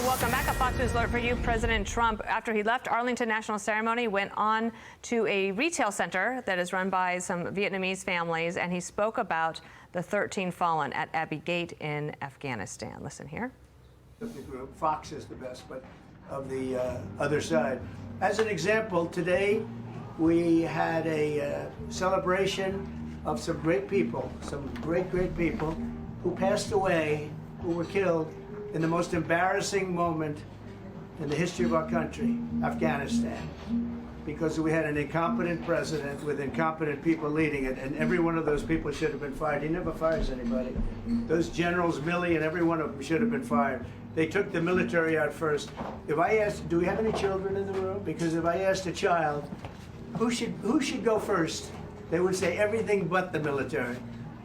Welcome back. A Fox News alert for you. President Trump, after he left Arlington National Ceremony, went on to a retail center that is run by some Vietnamese families, and he spoke about the 13 fallen at Abbey Gate in Afghanistan. Listen here. Of the group, Fox is the best, but of the other side. As an example, today we had a celebration of some great people, some great people who passed away, who were killed in the most embarrassing moment in the history of our country, Afghanistan, because we had an incompetent president with incompetent people leading it, and every one of those people should have been fired. He never fires anybody. Those generals, Milley, and every one of them should have been fired. They took the military out first. If I asked, do we have any children in the room? Because if I asked a child, who should go first? They would say everything but the military.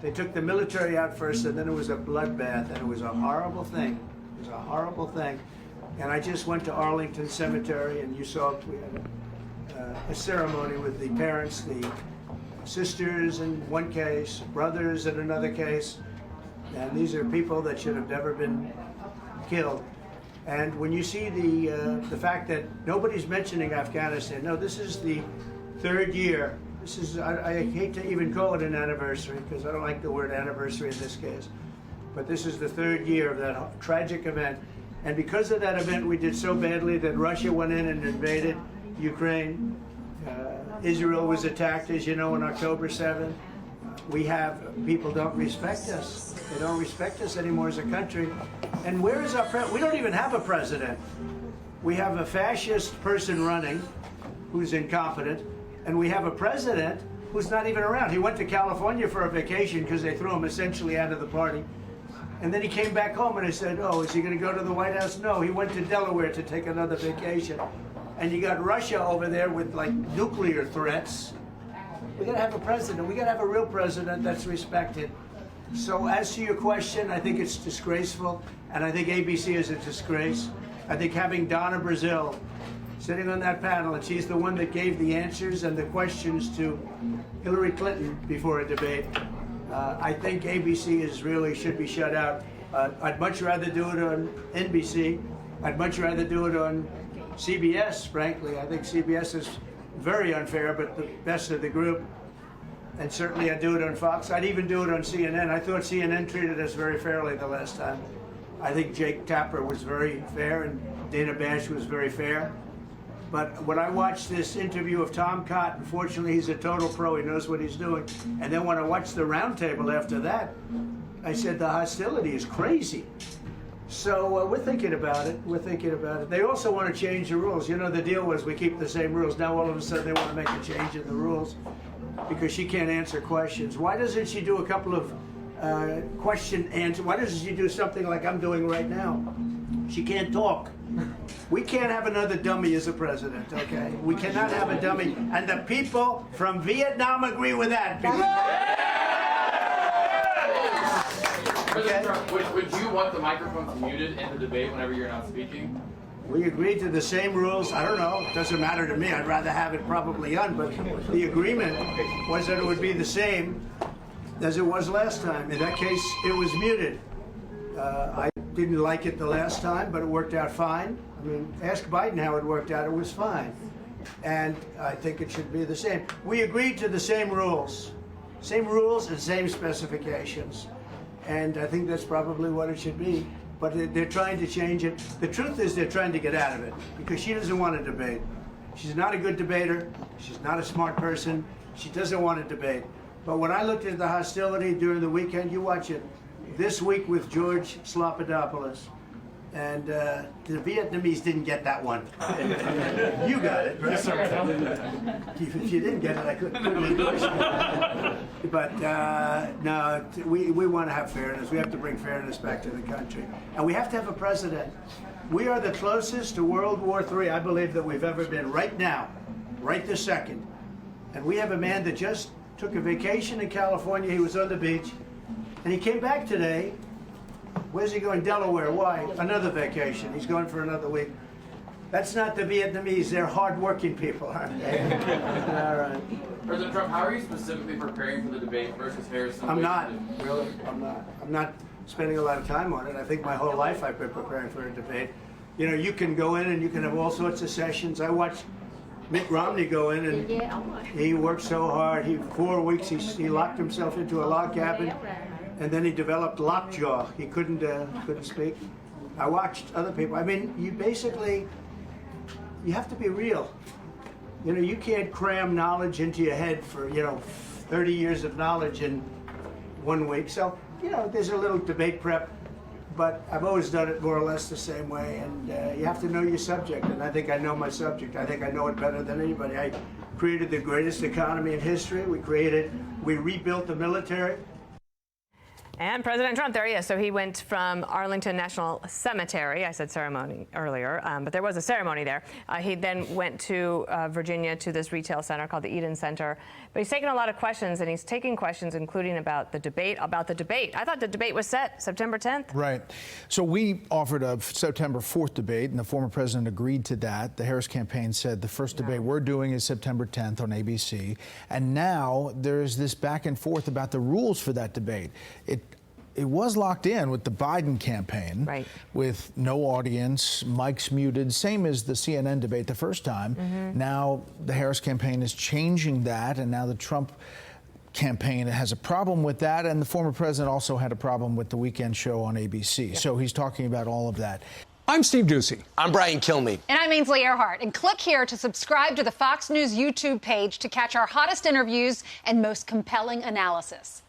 They took the military out first, and then it was a bloodbath, and it was a horrible thing. It was a horrible thing. And I just went to Arlington Cemetery, and you saw we had a ceremony with the parents, the sisters in one case, brothers in another case, and these are people that should have never been killed. And when you see the fact that nobody's mentioning Afghanistan, no, this is the third year. This is, I hate to even call it an anniversary because I don't like the word anniversary in this case, but this is the third year of that tragic event. And because of that event, we did so badly that Russia went in and invaded Ukraine. Israel was attacked, as you know, on October 7th. We have, people don't respect us. They don't respect us anymore as a country. And where is our president? We don't even have a president. We have a fascist person running who's incompetent, and we have a president who's not even around. He went to California for a vacation because they threw him essentially out of the party. And then he came back home and I said, oh, is he going to go to the White House? No, he went to Delaware to take another vacation. And you got Russia over there with like nuclear threats. We got to have a president. We got to have a real president that's respected. So as to your question, I think it's disgraceful, and I think ABC is a disgrace. I think having Donna Brazile sitting on that panel, and she's the one that gave the answers and the questions to Hillary Clinton before a debate. I think ABC is really should be shut out. I'd much rather do it on NBC. I'd much rather do it on CBS, frankly. I think CBS is very unfair, but the best of the group. And certainly I'd do it on Fox. I'd even do it on CNN. I thought CNN treated us very fairly the last time. I think Jake Tapper was very fair, and Dana Bash was very fair. But when I watched this interview of Tom Cotton, unfortunately he's a total pro, he knows what he's doing. And then when I watched the roundtable after that, I said the hostility is crazy. So we're thinking about it. We're thinking about it. They also want to change the rules. You know, the deal was we keep the same rules. Now all of a sudden they want to make a change in the rules because she can't answer questions. Why doesn't she do a couple of question answer? Why doesn't she do something like I'm doing right now? She can't talk. We can't have another dummy as a president, okay? We cannot have a dummy. And the people from Vietnam agree with that. President Trump, would you want the microphones muted in the debate whenever you're not speaking? We agreed to the same rules. I don't know. It doesn't matter to me. I'd rather have it probably on, but the agreement was that it would be the same as it was last time. In that case, it was muted. I didn't like it the last time, but it worked out fine. I mean, ask Biden how it worked out. It was fine. And I think it should be the same. We agreed to the same rules. Same rules and same specifications. And I think that's probably what it should be. But they're trying to change it. The truth is they're trying to get out of it because she doesn't want to debate. She's not a good debater. She's not a smart person. She doesn't want to debate. But when I looked at the hostility during the weekend, you watch it this week with George Slopadopoulous. And the Vietnamese didn't get that one. You got it, right? If you didn't get it, I couldn't endorse it. But no, we want to have fairness. We have to bring fairness back to the country. And we have to have a president. We are the closest to World War III, I believe, that we've ever been right now, right this second. And we have a man that just took a vacation in California. He was on the beach. And he came back today. Where's he going? Delaware. Why? Another vacation. He's going for another week. That's not the Vietnamese. They're hard-working people, aren't they? All right. President Trump, how are you specifically preparing for the debate versus Harrison? I'm not. Really, I'm not. I'm not spending a lot of time on it. I think my whole life I've been preparing for a debate. You know, you can go in and you can have all sorts of sessions. I watched Mitt Romney go in, and he worked so hard. 4 weeks he locked himself into a log cabin, and then he developed lockjaw. He couldn't speak. I watched other people. I mean, you have to be real. You know, you can't cram knowledge into your head for 30 years of knowledge in 1 week. So there's a little debate prep. But I've always done it more or less the same way, and you have to know your subject, and I think I know my subject. I think I know it better than anybody. I created the greatest economy in history. We rebuilt the military. And President Trump, there he is. So he went from Arlington National Cemetery. I said ceremony earlier, but there was a ceremony there. He then went to Virginia to this retail center called the Eden Center. But he's taken a lot of questions, and he's taking questions, including about the debate. I thought the debate was set September 10th. Right. So we offered a September 4th debate, and the former president agreed to that. The Harris campaign said the first debate we're doing is September 10th on ABC. And now there's this back and forth about the rules for that debate. It was locked in with the Biden campaign, right, with no audience, mics muted, same as the CNN debate the first time. Now the Harris campaign is changing that, and now the Trump campaign has a problem with that, and the former president also had a problem with the weekend show on ABC. Yep. So he's talking about all of that. I'm Steve Ducey. I'm Brian Kilmeade. And I'm Ainsley Earhart. And click here to subscribe to the Fox News YouTube page to catch our hottest interviews and most compelling analysis.